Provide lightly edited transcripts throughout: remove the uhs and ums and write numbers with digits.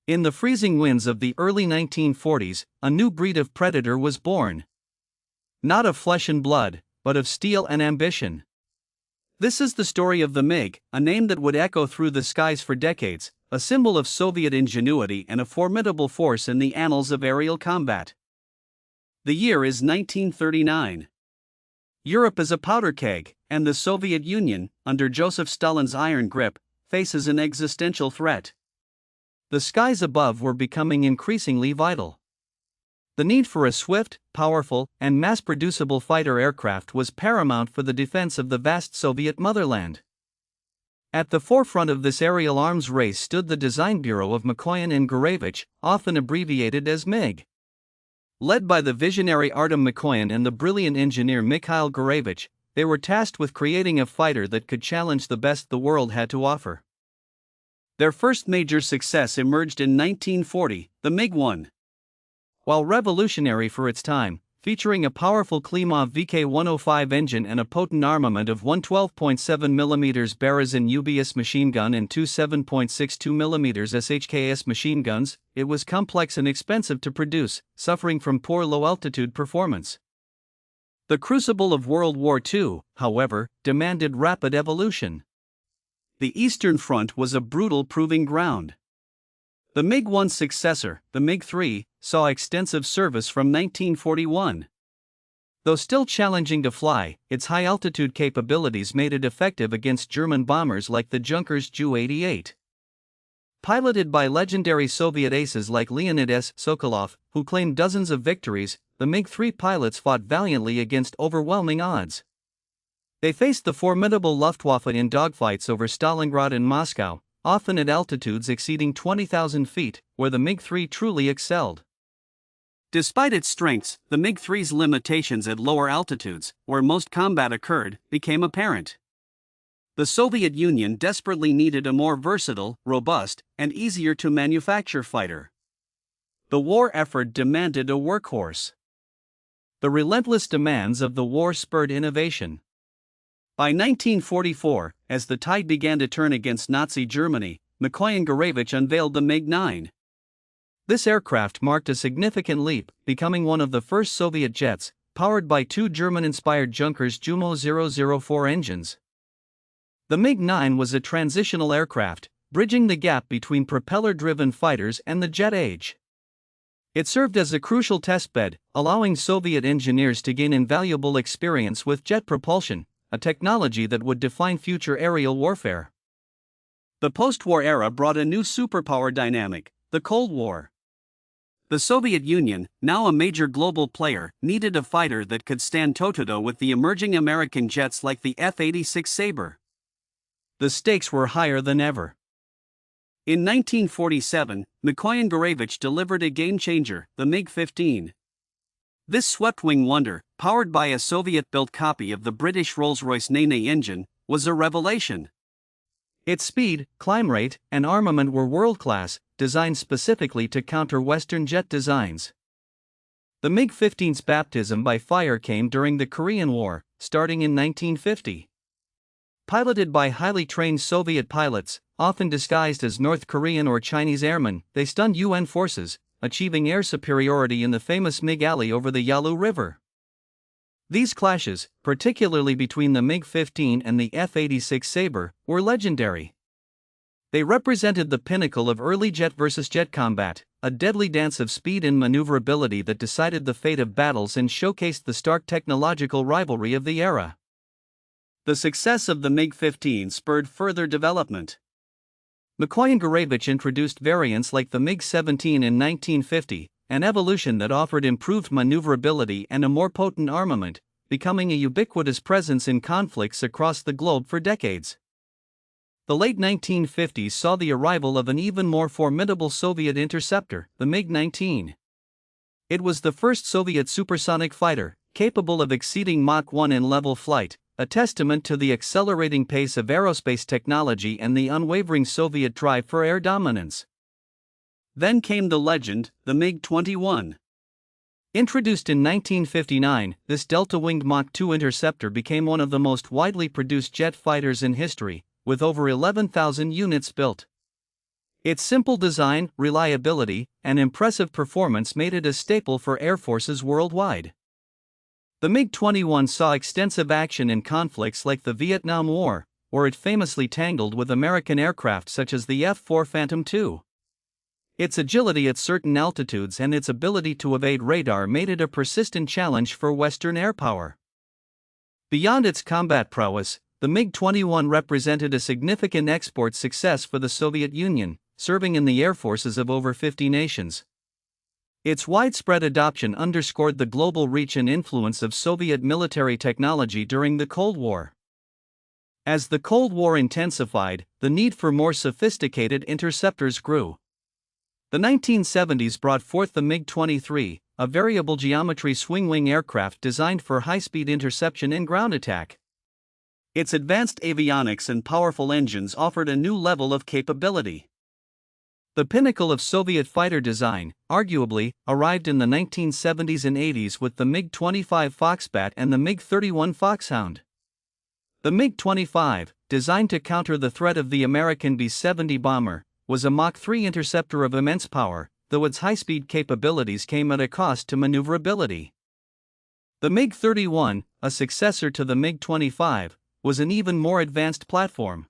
In the freezing winds of the early 1940s, a new breed of predator was born. Not of flesh and blood, but of steel and ambition. This is the story of the MiG, a name that would echo through the skies for decades, a symbol of Soviet ingenuity and a formidable force in the annals of aerial combat. The year is 1939. Europe is a powder keg, and the Soviet Union, under Joseph Stalin's iron grip, faces an existential threat. The skies above were becoming increasingly vital. The need for a swift, powerful, and mass-producible fighter aircraft was paramount for the defense of the vast Soviet motherland. At the forefront of this aerial arms race stood the design bureau of Mikoyan-Gurevich, often abbreviated as MiG. Led by the visionary Artem Mikoyan and the brilliant engineer Mikhail Gurevich, they were tasked with creating a fighter that could challenge the best the world had to offer. Their first major success emerged in 1940, the MiG-1. While revolutionary for its time, featuring a powerful Klimov VK-105 engine and a potent armament of one 12.7mm Berezin UBS machine gun and two 7.62mm SHKS machine guns, it was complex and expensive to produce, suffering from poor low-altitude performance. The crucible of World War II, however, demanded rapid evolution. The Eastern Front was a brutal proving ground. The MiG-1's successor, the MiG-3, saw extensive service from 1941. Though still challenging to fly, its high-altitude capabilities made it effective against German bombers like the Junkers Ju-88. Piloted by legendary Soviet aces like Leonid S. Sokolov, who claimed dozens of victories, the MiG-3 pilots fought valiantly against overwhelming odds. They faced the formidable Luftwaffe in dogfights over Stalingrad and Moscow, often at altitudes exceeding 20,000 feet, where the MiG-3 truly excelled. Despite its strengths, the MiG-3's limitations at lower altitudes, where most combat occurred, became apparent. The Soviet Union desperately needed a more versatile, robust, and easier-to-manufacture fighter. The war effort demanded a workhorse. The relentless demands of the war spurred innovation. By 1944, as the tide began to turn against Nazi Germany, Mikoyan-Gurevich unveiled the MiG-9. This aircraft marked a significant leap, becoming one of the first Soviet jets, powered by two German-inspired Junkers Ju-004 engines. The MiG-9 was a transitional aircraft, bridging the gap between propeller-driven fighters and the jet age. It served as a crucial testbed, allowing Soviet engineers to gain invaluable experience with jet propulsion, a technology that would define future aerial warfare. The post-war era brought a new superpower dynamic, the Cold War. The Soviet Union, now a major global player, needed a fighter that could stand toe-to-toe with the emerging American jets like the F-86 Sabre. The stakes were higher than ever. In 1947, Mikoyan-Gurevich delivered a game-changer, the MiG-15. This swept-wing wonder, powered by a Soviet-built copy of the British Rolls-Royce Nene engine, was a revelation. Its speed, climb rate, and armament were world-class, designed specifically to counter Western jet designs. The MiG-15's baptism by fire came during the Korean War, starting in 1950. Piloted by highly trained Soviet pilots, often disguised as North Korean or Chinese airmen, they stunned UN forces, achieving air superiority in the famous MiG Alley over the Yalu River. These clashes, particularly between the MiG-15 and the F-86 Sabre, were legendary. They represented the pinnacle of early jet versus jet combat, a deadly dance of speed and maneuverability that decided the fate of battles and showcased the stark technological rivalry of the era. The success of the MiG-15 spurred further development. Mikoyan-Gurevich introduced variants like the MiG-17 in 1950, an evolution that offered improved maneuverability and a more potent armament, becoming a ubiquitous presence in conflicts across the globe for decades. The late 1950s saw the arrival of an even more formidable Soviet interceptor, the MiG-19. It was the first Soviet supersonic fighter, capable of exceeding Mach 1 in level flight, a testament to the accelerating pace of aerospace technology and the unwavering Soviet drive for air dominance. Then came the legend, the MiG-21. Introduced in 1959, this delta-winged Mach 2 interceptor became one of the most widely produced jet fighters in history, with over 11,000 units built. Its simple design, reliability, and impressive performance made it a staple for air forces worldwide. The MiG-21 saw extensive action in conflicts like the Vietnam War, where it famously tangled with American aircraft such as the F-4 Phantom II. Its agility at certain altitudes and its ability to evade radar made it a persistent challenge for Western air power. Beyond its combat prowess, the MiG-21 represented a significant export success for the Soviet Union, serving in the air forces of over 50 nations. Its widespread adoption underscored the global reach and influence of Soviet military technology during the Cold War. As the Cold War intensified, the need for more sophisticated interceptors grew. The 1970s brought forth the MiG-23, a variable geometry swing-wing aircraft designed for high-speed interception and ground attack. Its advanced avionics and powerful engines offered a new level of capability. The pinnacle of Soviet fighter design, arguably, arrived in the 1970s and 80s with the MiG-25 Foxbat and the MiG-31 Foxhound. The MiG-25, designed to counter the threat of the American B-70 bomber, was a Mach 3 interceptor of immense power, though its high-speed capabilities came at a cost to maneuverability. The MiG-31, a successor to the MiG-25, was an even more advanced platform.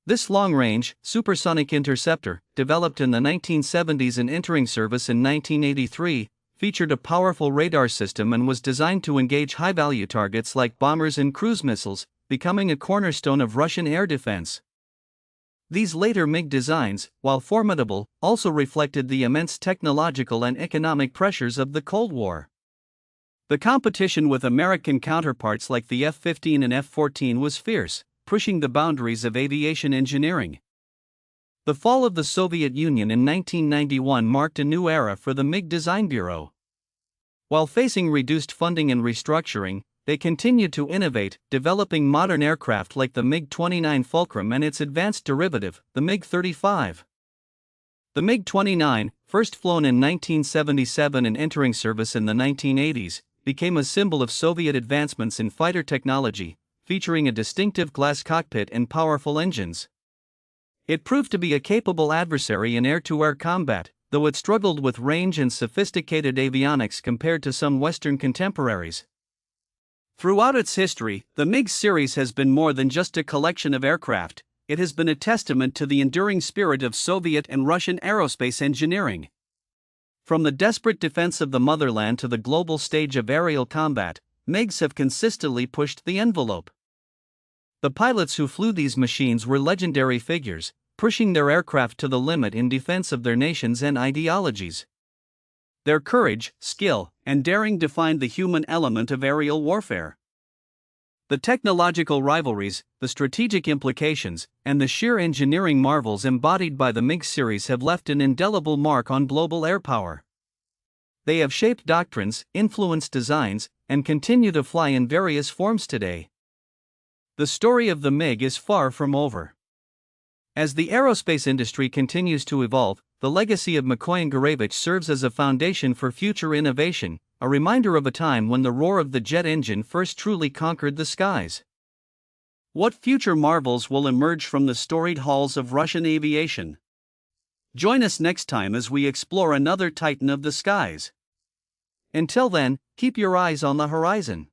This long-range, supersonic interceptor, developed in the 1970s and entering service in 1983, featured a powerful radar system and was designed to engage high-value targets like bombers and cruise missiles, becoming a cornerstone of Russian air defense. These later MiG designs, while formidable, also reflected the immense technological and economic pressures of the Cold War. The competition with American counterparts like the F-15 and F-14 was fierce, pushing the boundaries of aviation engineering. The fall of the Soviet Union in 1991 marked a new era for the MiG Design Bureau. While facing reduced funding and restructuring, they continued to innovate, developing modern aircraft like the MiG-29 Fulcrum and its advanced derivative, the MiG-35. The MiG-29, first flown in 1977 and entering service in the 1980s, became a symbol of Soviet advancements in fighter technology, featuring a distinctive glass cockpit and powerful engines. It proved to be a capable adversary in air-to-air combat, though it struggled with range and sophisticated avionics compared to some Western contemporaries. Throughout its history, the MiG series has been more than just a collection of aircraft. It has been a testament to the enduring spirit of Soviet and Russian aerospace engineering. From the desperate defense of the motherland to the global stage of aerial combat, MiGs have consistently pushed the envelope. The pilots who flew these machines were legendary figures, pushing their aircraft to the limit in defense of their nations and ideologies. Their courage, skill, and daring defined the human element of aerial warfare. The technological rivalries, the strategic implications, and the sheer engineering marvels embodied by the MiG series have left an indelible mark on global air power. They have shaped doctrines, influenced designs, and continue to fly in various forms today. The story of the MiG is far from over. As the aerospace industry continues to evolve, the legacy of Mikoyan-Gurevich serves as a foundation for future innovation, a reminder of a time when the roar of the jet engine first truly conquered the skies. What future marvels will emerge from the storied halls of Russian aviation? Join us next time as we explore another titan of the skies. Until then, keep your eyes on the horizon.